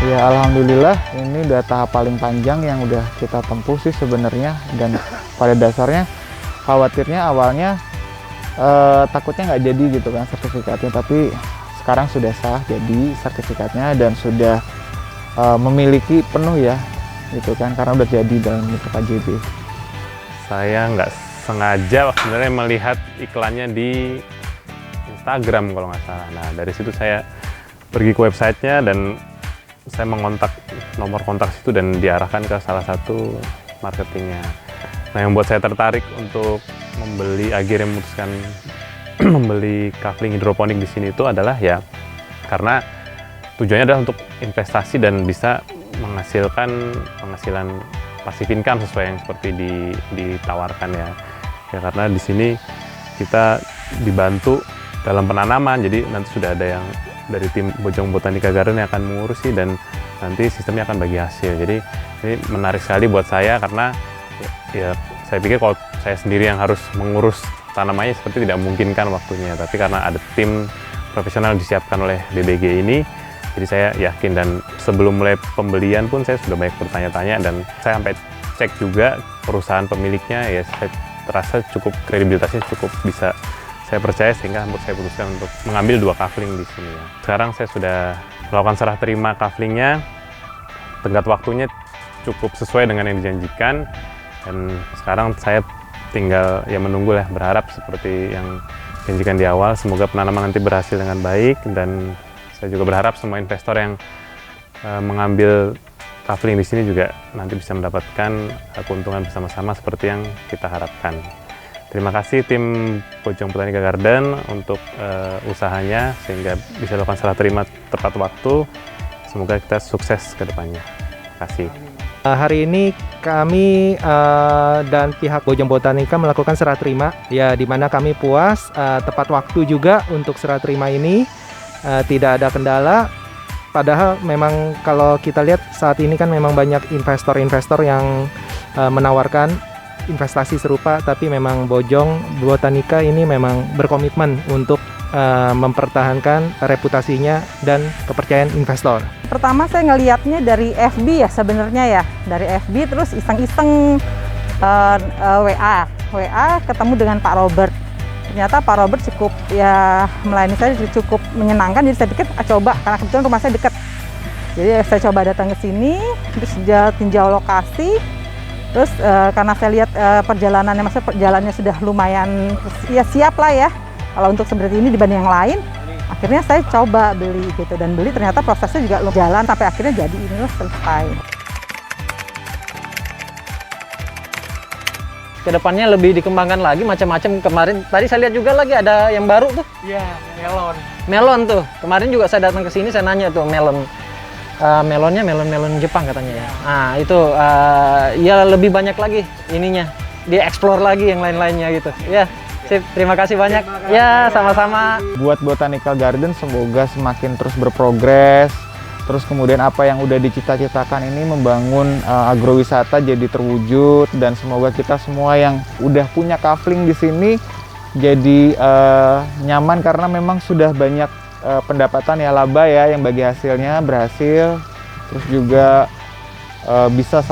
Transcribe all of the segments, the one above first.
Ya alhamdulillah ini udah tahap paling panjang yang udah kita tempuh sih sebenarnya, dan pada dasarnya khawatirnya awalnya takutnya nggak jadi gitu kan sertifikatnya, tapi sekarang sudah sah jadi sertifikatnya dan sudah memiliki penuh ya gitu kan, karena udah jadi dalam bentuk KJB. Saya nggak sengaja sebenarnya melihat iklannya di Instagram kalau nggak salah. Nah dari situ saya pergi ke websitenya dan saya mengontak nomor kontak situ dan diarahkan ke salah satu marketingnya. Nah yang membuat saya tertarik untuk akhirnya memutuskan membeli kafling hidroponik di sini itu adalah ya karena tujuannya adalah untuk investasi dan bisa menghasilkan penghasilan passive income sesuai yang seperti ditawarkan ya. Ya karena di sini kita dibantu dalam penanaman, jadi nanti sudah ada yang dari tim Bojong Botanica Garden yang akan mengurusi dan nanti sistemnya akan bagi hasil. Jadi ini menarik sekali buat saya karena ya saya pikir kalau saya sendiri yang harus mengurus tanamannya seperti tidak memungkinkan waktunya, tapi karena ada tim profesional disiapkan oleh BBG ini, jadi saya yakin. Dan sebelum mulai pembelian pun saya sudah banyak bertanya-tanya dan saya sampai cek juga perusahaan pemiliknya, ya saya terasa cukup kredibilitasnya cukup bisa saya percaya, sehingga saya putuskan untuk mengambil 2 kafling di sini ya. Sekarang saya sudah melakukan serah terima kaflingnya, tenggat waktunya cukup sesuai dengan yang dijanjikan, dan sekarang saya tinggal ya menunggu lah, berharap seperti yang dijanjikan di awal, semoga penanaman nanti berhasil dengan baik, dan saya juga berharap semua investor yang mengambil kafling di sini juga nanti bisa mendapatkan keuntungan bersama-sama seperti yang kita harapkan. Terima kasih tim Bojong Botanica Garden untuk usahanya sehingga bisa dilakukan serah terima tepat waktu. Semoga kita sukses ke depannya. Terima kasih. Hari ini kami dan pihak Bojong Botanica melakukan serah terima, ya di mana kami puas, tepat waktu juga untuk serah terima ini, tidak ada kendala. Padahal memang kalau kita lihat saat ini kan memang banyak investor-investor yang menawarkan investasi serupa, tapi memang Bojong Botanica ini memang berkomitmen untuk mempertahankan reputasinya dan kepercayaan investor. Pertama saya ngelihatnya dari FB ya sebenarnya ya, dari FB terus iseng-iseng WA ketemu dengan Pak Robert. Ternyata Pak Robert cukup ya melayani saya cukup menyenangkan, jadi saya pikir coba, karena kebetulan rumah saya dekat. Jadi saya coba datang ke sini, terus tinjau lokasi, terus karena saya lihat perjalanannya, maksudnya perjalanannya sudah lumayan ya siap lah ya kalau untuk seperti ini dibanding yang lain. Akhirnya saya coba beli gitu, dan beli ternyata prosesnya juga jalan sampai akhirnya jadi ini loh, selesai. Kedepannya lebih dikembangkan lagi macam-macam. Kemarin tadi saya lihat juga lagi ada yang baru tuh. Iya, melon. Melon tuh. Kemarin juga saya datang ke sini, saya nanya tuh melon. Melonnya melon Jepang katanya ya. Nah itu ya lebih banyak lagi ininya, dia explore lagi yang lain-lainnya gitu. Ya, sip. Terima kasih banyak. Ya, sama-sama. Buat Botanical Garden semoga semakin terus berprogres, terus kemudian apa yang udah dicita-citakan ini membangun agrowisata jadi terwujud, dan semoga kita semua yang udah punya kafling di sini jadi nyaman, karena memang sudah banyak pendapatan ya, laba ya yang bagi hasilnya berhasil, terus juga bisa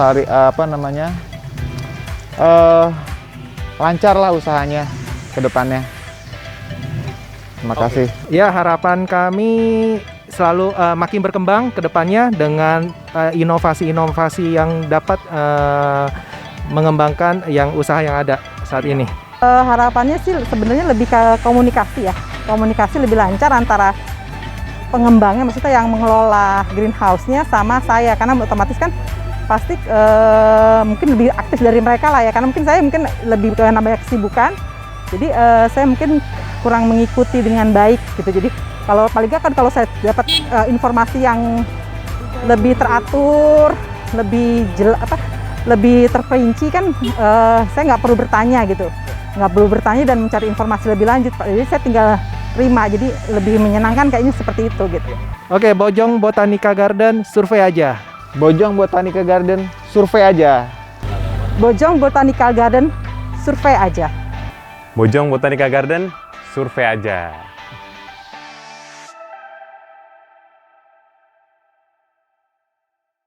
lancar lah usahanya ke depannya. Terima kasih. Ya, harapan kami selalu makin berkembang ke depannya dengan inovasi-inovasi yang dapat mengembangkan yang usaha yang ada saat ini. Harapannya sih sebenarnya lebih ke komunikasi ya, komunikasi lebih lancar antara pengembangnya, maksudnya yang mengelola greenhouse-nya sama saya, karena otomatis kan pasti mungkin lebih aktif dari mereka lah ya, karena mungkin saya lebih namanya kesibukan, jadi saya mungkin kurang mengikuti dengan baik gitu. Jadi kalau paling nggak kan kalau saya dapat informasi yang lebih teratur, lebih terperinci kan, saya nggak perlu bertanya gitu, nggak perlu bertanya dan mencari informasi lebih lanjut, Pak. Jadi saya tinggal terima, jadi lebih menyenangkan kayaknya seperti itu gitu. Oke, Bojong Botanica Garden, survei aja. Bojong Botanica Garden, survei aja. Bojong Botanical Garden, survei aja. Bojong Botanica Garden, survei aja.